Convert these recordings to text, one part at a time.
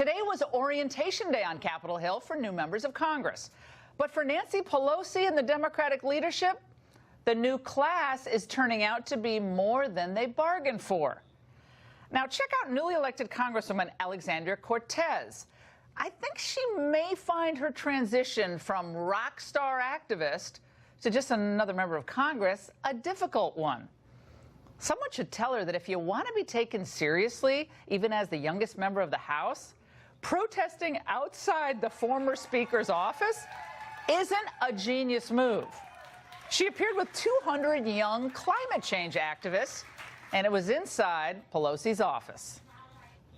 Today was orientation day on Capitol Hill for new members of Congress. But for Nancy Pelosi and the Democratic leadership, the new class is turning out to be more than they bargained for. Now, check out newly elected Congresswoman Ocasio-Cortez. I think she may find her transition from rock star activist to just another member of Congress a difficult one. Someone should tell her that if you want to be taken seriously, even as the youngest member of the House, protesting outside the former Speaker's office isn't a genius move. She appeared with 200 young climate change activists, and it was inside Pelosi's office.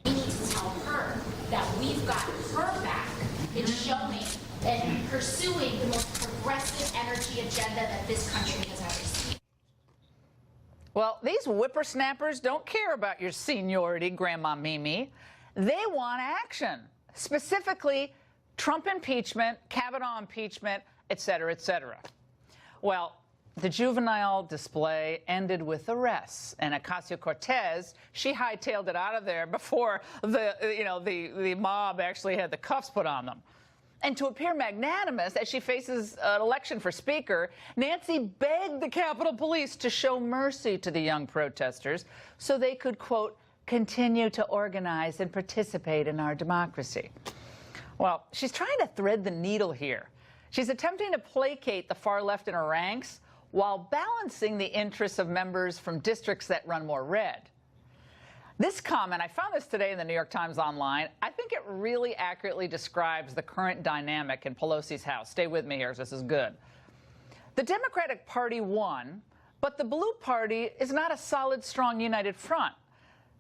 We need to tell her that we've got her back in showing and pursuing the most progressive energy agenda that this country has ever seen. Well, these whippersnappers don't care about your seniority, Grandma Mimi. They want action, specifically Trump impeachment, Kavanaugh impeachment, et cetera, et cetera. Well, the juvenile display ended with arrests, and Ocasio-Cortez, she hightailed it out of there before the mob actually had the cuffs put on them. And to appear magnanimous as she faces an election for Speaker, Nancy begged the Capitol Police to show mercy to the young protesters so they could, quote, continue to organize and participate in our democracy. Well, she's trying to thread the needle here. She's attempting to placate the far left in her ranks while balancing the interests of members from districts that run more red. This comment, I found this today in the New York Times Online. I think it really accurately describes the current dynamic in Pelosi's House. Stay with me here, this is good. The Democratic Party won, but the Blue Party is not a solid, strong, united front.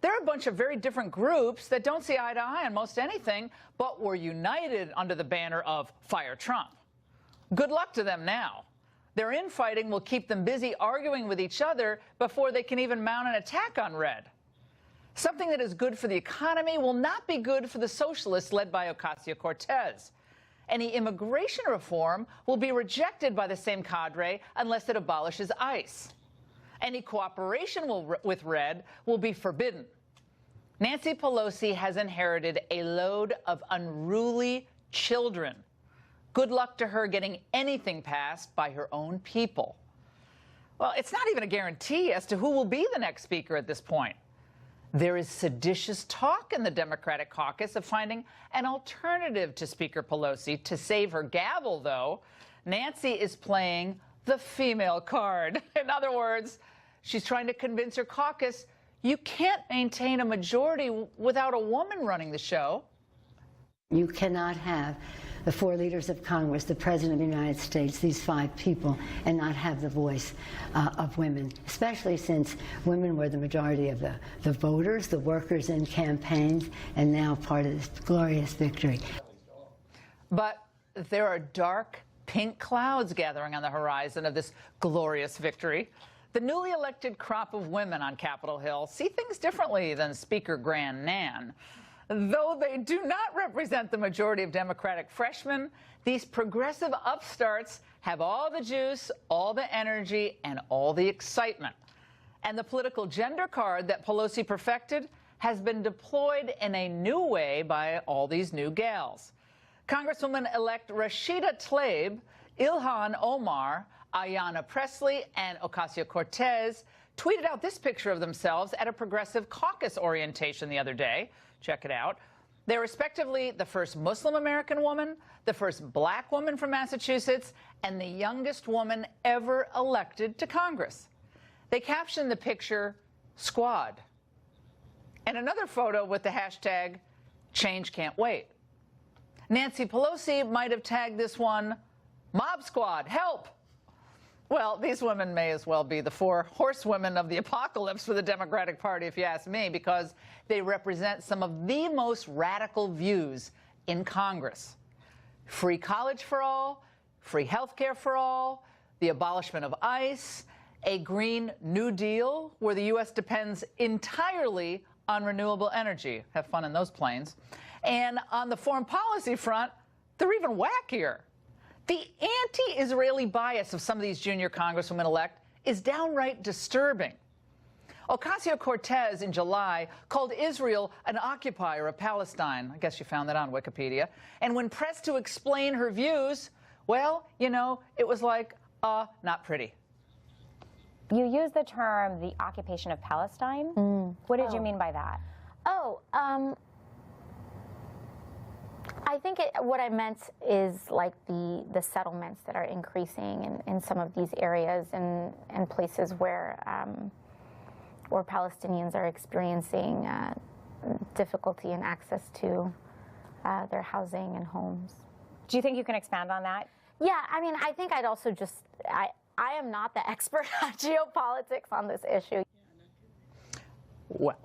They're a bunch of very different groups that don't see eye to eye on most anything, but were united under the banner of Fire Trump. Good luck to them now. Their infighting will keep them busy arguing with each other before they can even mount an attack on red. Something that is good for the economy will not be good for the socialists led by Ocasio-Cortez. Any immigration reform will be rejected by the same cadre unless it abolishes ICE. Any cooperation with red will be forbidden. Nancy Pelosi has inherited a load of unruly children. Good luck to her getting anything passed by her own people. Well, it's not even a guarantee as to who will be the next Speaker at this point. There is seditious talk in the Democratic caucus of finding an alternative to Speaker Pelosi. To save her gavel, though, Nancy is playing the female card. In other words, she's trying to convince her caucus you can't maintain a majority without a woman running the show. You cannot have the four leaders of Congress, the President of the United States, these five people, and not have the voice of women, especially since women were the majority of the voters, the workers in campaigns, and now part of this glorious victory. But there are dark pink clouds gathering on the horizon of this glorious victory. The newly elected crop of women on Capitol Hill see things differently than Speaker Grand Nan. Though they do not represent the majority of Democratic freshmen, these progressive upstarts have all the juice, all the energy, and all the excitement. And the political gender card that Pelosi perfected has been deployed in a new way by all these new gals. Congresswoman-elect Rashida Tlaib, Ilhan Omar, Ayanna Pressley, and Ocasio-Cortez tweeted out this picture of themselves at a progressive caucus orientation the other day. Check it out. They're respectively the first Muslim American woman, the first black woman from Massachusetts, and the youngest woman ever elected to Congress. They captioned the picture, Squad. And another photo with the hashtag, Change Can't Wait. Nancy Pelosi might have tagged this one, Mob Squad, help! Well, these women may as well be the four horsewomen of the apocalypse for the Democratic Party, if you ask me, because they represent some of the most radical views in Congress. Free college for all, free health care for all, the abolishment of ICE, a Green New Deal where the U.S. depends entirely on renewable energy. Have fun in those planes. And on the foreign policy front, they're even wackier. The anti-Israeli bias of some of these junior congresswomen-elect is downright disturbing. Ocasio-Cortez in July called Israel an occupier of Palestine. I guess you found that on Wikipedia. And when pressed to explain her views, well, you know, it was like, not pretty. You used the term the occupation of Palestine. What did you mean by that? I think what I meant is like the settlements that are increasing in some of these areas and places where Palestinians are experiencing difficulty in access to their housing and homes. Do you think you can expand on that? Yeah, I mean, I think I'd also just, I am not the expert on geopolitics on this issue. Well,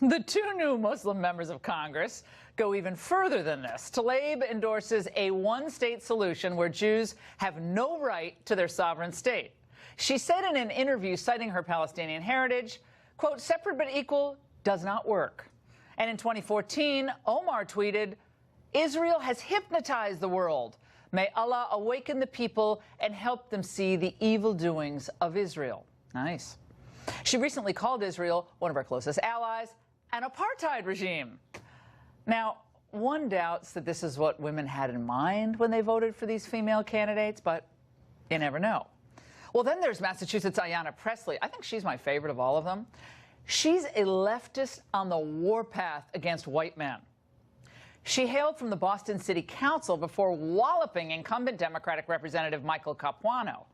the two new Muslim members of Congress go even further than this. Tlaib endorses a one-state solution where Jews have no right to their sovereign state. She said in an interview citing her Palestinian heritage, quote, separate but equal does not work. And in 2014, Omar tweeted, Israel has hypnotized the world. May Allah awaken the people and help them see the evil doings of Israel. Nice. She recently called Israel, one of our closest allies, an apartheid regime. Now, one doubts that this is what women had in mind when they voted for these female candidates, but you never know. Well, then there's Massachusetts' Ayanna Pressley. I think she's my favorite of all of them. She's a leftist on the warpath against white men. She hailed from the Boston City Council before walloping incumbent Democratic Representative Michael Capuano.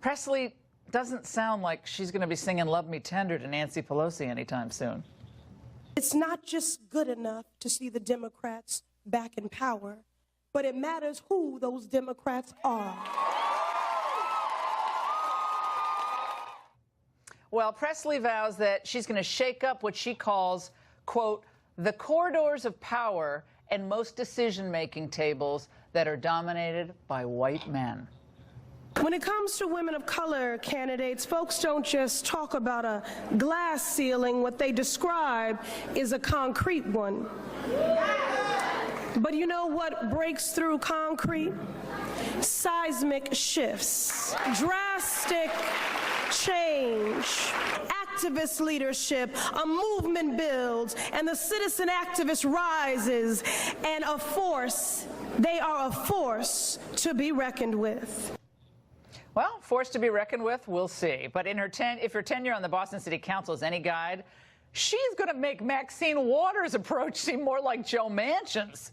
Pressley doesn't sound like she's going to be singing Love Me Tender to Nancy Pelosi anytime soon. It's not just good enough to see the Democrats back in power, but it matters who those Democrats are. Well, Pressley vows that she's going to shake up what she calls, quote, the corridors of power and most decision-making tables that are dominated by white men. When it comes to women of color candidates, folks don't just talk about a glass ceiling. What they describe is a concrete one. But you know what breaks through concrete? Seismic shifts, drastic change, activist leadership, a movement builds, and the citizen activist rises, and they are a force to be reckoned with. Well, force to be reckoned with, we'll see. But in if her tenure on the Boston City Council is any guide, she's going to make Maxine Waters' approach seem more like Joe Manchin's.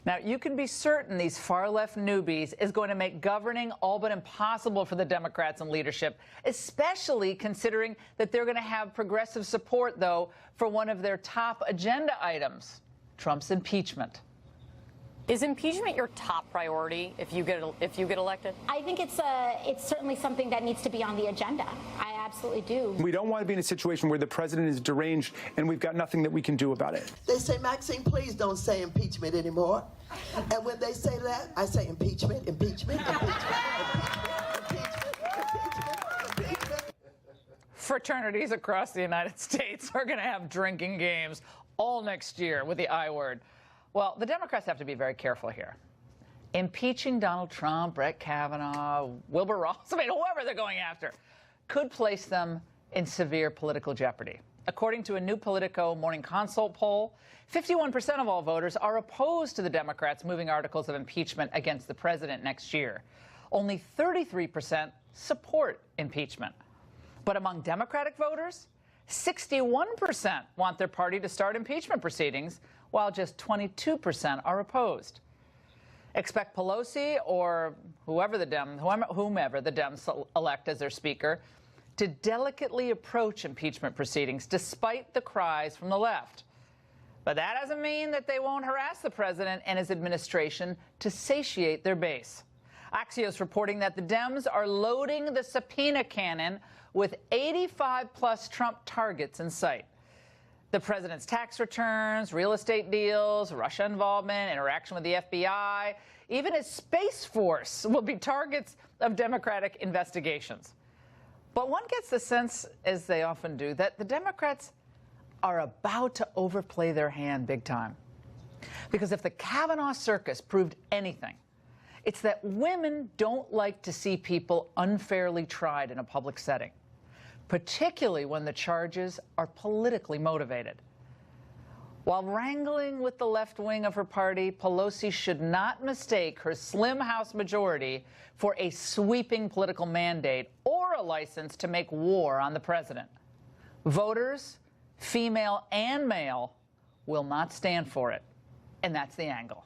Now, you can be certain these far-left newbies is going to make governing all but impossible for the Democrats in leadership, especially considering that they're going to have progressive support, though, for one of their top agenda items, Trump's impeachment. Is impeachment your top priority if you get elected? I think it's certainly something that needs to be on the agenda. I absolutely do. We don't want to be in a situation where the president is deranged and we've got nothing that we can do about it. They say, Maxine, please don't say impeachment anymore. And when they say that, I say impeachment, impeachment, impeachment, impeachment, impeachment, impeachment. Fraternities across the United States are going to have drinking games all next year with the I word. Well, the Democrats have to be very careful here. Impeaching Donald Trump, Brett Kavanaugh, Wilbur Ross, I mean, whoever they're going after, could place them in severe political jeopardy. According to a new Politico Morning Consult poll, 51% of all voters are opposed to the Democrats moving articles of impeachment against the president next year. Only 33% support impeachment. But among Democratic voters, 61% want their party to start impeachment proceedings, while just 22% are opposed. Expect Pelosi or whomever the Dems elect as their speaker to delicately approach impeachment proceedings despite the cries from the left. But that doesn't mean that they won't harass the president and his administration to satiate their base. Axios reporting that the Dems are loading the subpoena cannon with 85-plus Trump targets in sight. The president's tax returns, real estate deals, Russia involvement, interaction with the FBI, even his Space Force will be targets of Democratic investigations. But one gets the sense, as they often do, that the Democrats are about to overplay their hand big time. Because if the Kavanaugh circus proved anything, it's that women don't like to see people unfairly tried in a public setting. particularly when the charges are politically motivated. While wrangling with the left wing of her party, Pelosi should not mistake her slim House majority for a sweeping political mandate or a license to make war on the president. Voters, female and male, will not stand for it. And that's the angle.